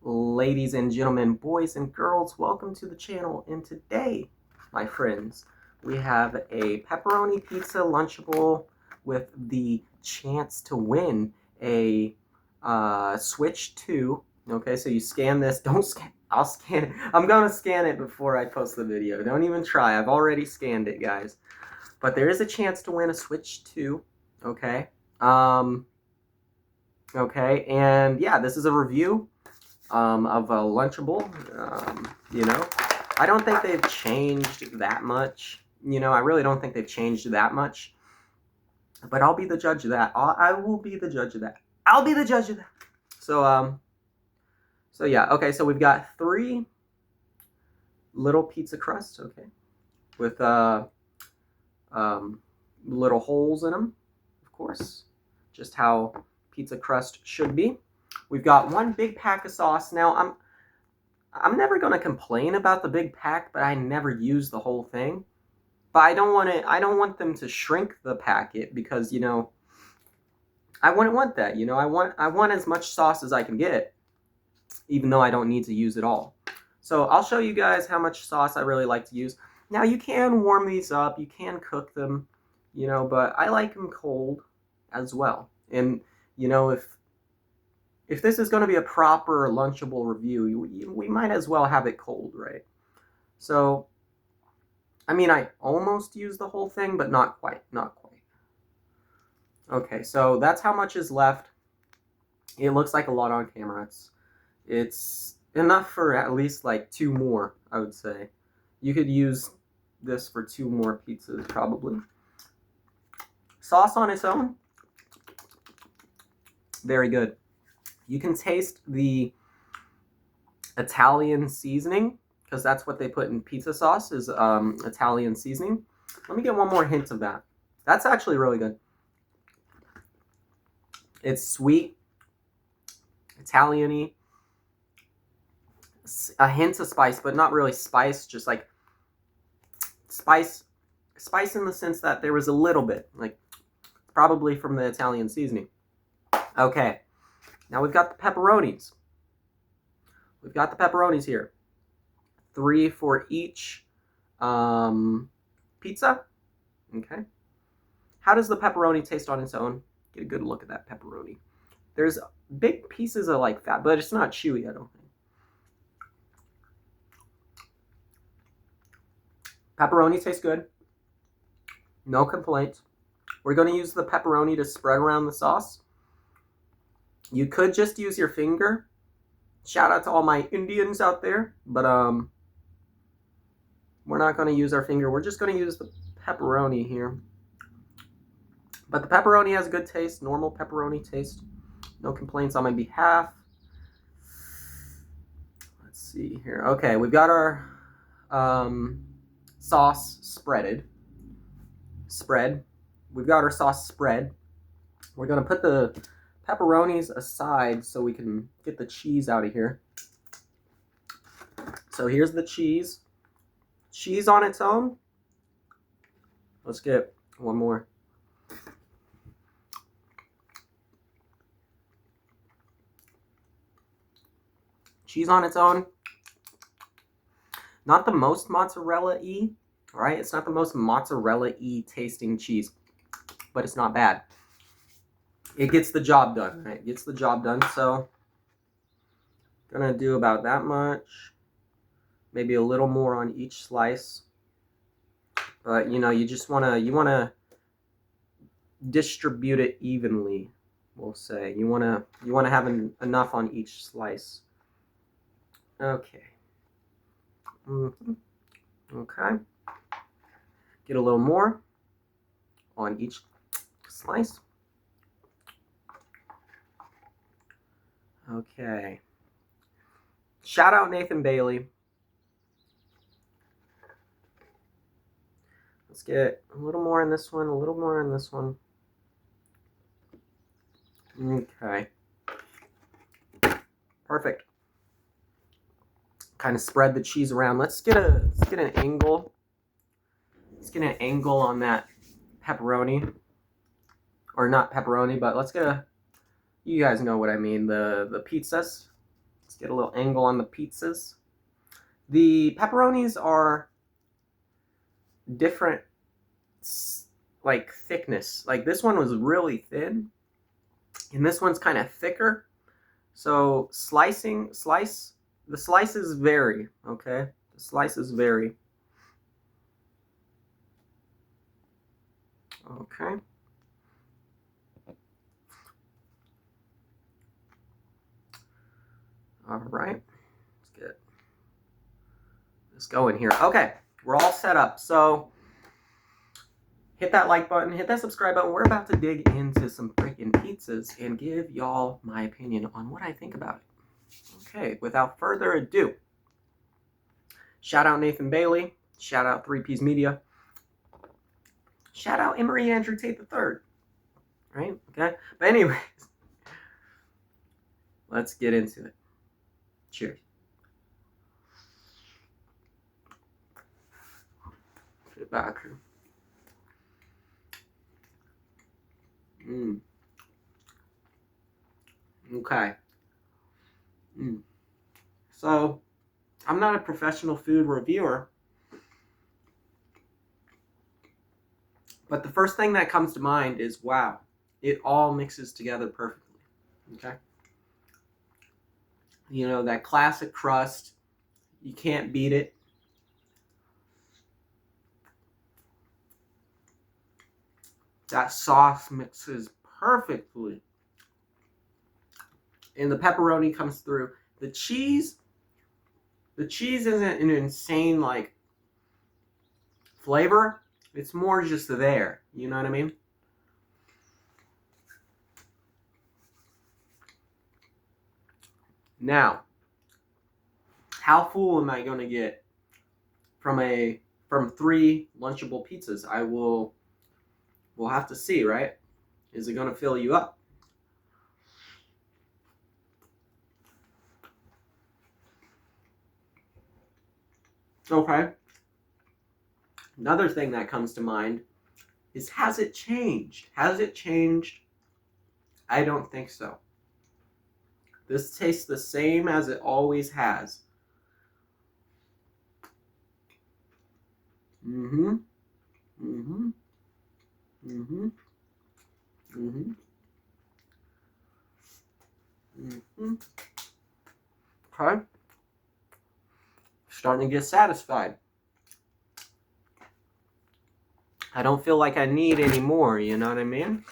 Ladies and gentlemen, boys and girls, welcome to the channel. And today, my friends, we have a pepperoni pizza Lunchable with the chance to win a Switch 2. Okay, so you scan this. Don't scan. I'll scan it. I'm going to scan it before I post the video. Don't even try. I've already scanned it, guys. But there is a chance to win a Switch 2. Okay. Okay, and yeah, this is a review of a Lunchable. I don't think they've changed that much. I really don't think they've changed that much. But I'll be the judge of that. I will be the judge of that. I'll be the judge of that. So yeah, okay, so we've got 3 little pizza crusts, okay, with little holes in them, of course, just how pizza crust should be. We've got 1 big pack of sauce. Now, I'm never going to complain about the big pack, but I never use the whole thing. But I don't want them to shrink the packet because, I wouldn't want that. I want as much sauce as I can get, even though I don't need to use it all. So I'll show you guys how much sauce I really like to use. Now, you can warm these up, you can cook them, but I like them cold as well. And, if this is going to be a proper Lunchable review, we might as well have it cold, right? So, I mean, I almost used the whole thing, but not quite. Okay, so that's how much is left. It looks like a lot on camera. It's enough for at least like 2 more, I would say. You could use this for 2 more pizzas, probably. Sauce on its own, very good. You can taste the Italian seasoning, because that's what they put in pizza sauce, is Italian seasoning. Let me get one more hint of that. That's actually really good. It's sweet, Italian-y, a hint of spice, but not really spice, just like spice in the sense that there was a little bit, like probably from the Italian seasoning. Okay. Now we've got the pepperonis. We've got the pepperonis here. 3 for each pizza. Okay. How does the pepperoni taste on its own? Get a good look at that pepperoni. There's big pieces of like fat, but it's not chewy, I don't think. Pepperoni tastes good. No complaints. We're going to use the pepperoni to spread around the sauce. You could just use your finger. Shout out to all my Indians out there. But we're not going to use our finger. We're just going to use the pepperoni here. But the pepperoni has good taste. Normal pepperoni taste. No complaints on my behalf. Let's see here. Okay, we've got our sauce spread. We've got our sauce spread. We're going to put the pepperonis aside so we can get the cheese out of here. So here's the cheese. Cheese on its own. Let's get one more. Cheese on its own. Not the most mozzarella-y, right? It's not the most mozzarella-y tasting cheese, but it's not bad. It gets the job done, right? It gets the job done, so gonna do about that much. Maybe a little more on each slice. But, you just wanna distribute it evenly, we'll say. You wanna have enough on each slice. Okay. Okay. Get a little more on each slice. Okay. Shout out Nathan Bailey. Let's get a little more in this one, a little more in this one. Okay. Perfect. Kind of spread the cheese around. Let's get an angle. Let's get an angle on that pepperoni. Or not pepperoni, but let's get a, you guys know what I mean, the pizzas. Let's get a little angle on the pizzas. The pepperonis are different, like, thickness. Like, this one was really thin, and this one's kind of thicker. So the slices vary, okay? The slices vary. Okay. All right. Let's get this going here. Okay, we're all set up. So hit that like button, hit that subscribe button. We're about to dig into some freaking pizzas and give y'all my opinion on what I think about it. Okay, without further ado, shout out Nathan Bailey, shout out 3Ps Media, shout out Emery Andrew Tate III. Right? Okay? But anyways, let's get into it. Cheers. Put it back here. Okay. So, I'm not a professional food reviewer, but the first thing that comes to mind is, wow, it all mixes together perfectly. Okay? You know, that classic crust, you can't beat it. That sauce mixes perfectly. And the pepperoni comes through. The cheese isn't an insane, like, flavor. It's more just there. You know what I mean? Now, how full am I going to get from 3 Lunchable pizzas? We'll have to see, right? Is it going to fill you up? Okay. Another thing that comes to mind is, has it changed? Has it changed? I don't think so. This tastes the same as it always has. Okay. Starting to get satisfied. I don't feel like I need any more, you know what I mean?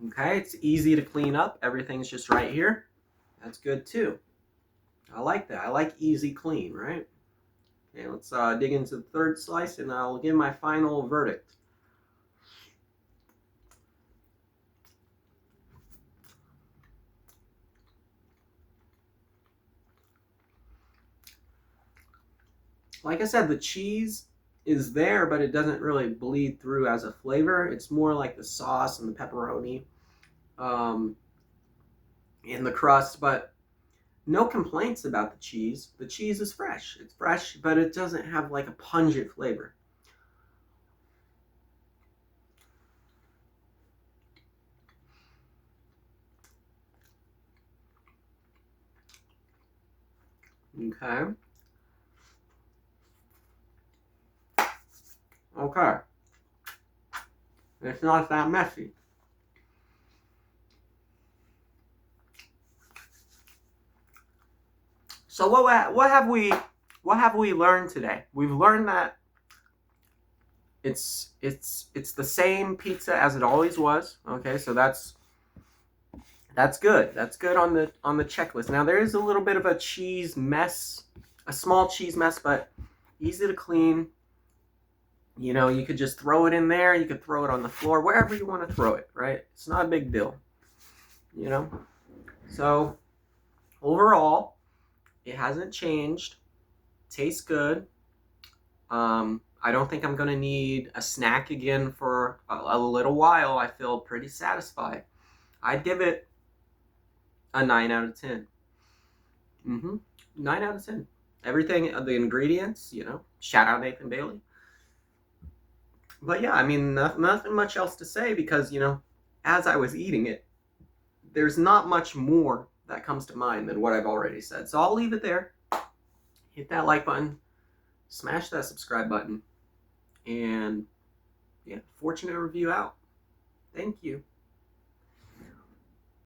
Okay, it's easy to clean up. Everything's just right here. That's good too. I like that. I like easy clean, right? Okay, let's dig into the third slice and I'll give my final verdict. Like I said, the cheese is there, but it doesn't really bleed through as a flavor. It's more like the sauce and the pepperoni in the crust, but no complaints about the cheese. The cheese is fresh. It's fresh, but it doesn't have like a pungent flavor. Okay. Okay. It's not that messy. So what have we learned today? We've learned that it's the same pizza as it always was. Okay, so that's good. That's good on the checklist. Now there is a little bit of a cheese mess, a small cheese mess, but easy to clean. You know, you could just throw it in there. You could throw it on the floor, wherever you want to throw it, right? It's not a big deal, you know? So, overall, it hasn't changed. Tastes good. I don't think I'm going to need a snack again for a little while. I feel pretty satisfied. I'd give it a 9 out of 10. 9 out of 10. Everything, the ingredients, you know, shout out Nathan Bailey. But yeah, I mean, nothing much else to say because, you know, as I was eating it, there's not much more that comes to mind than what I've already said. So I'll leave it there. Hit that like button, smash that subscribe button, and yeah, Fortunate Review out. Thank you.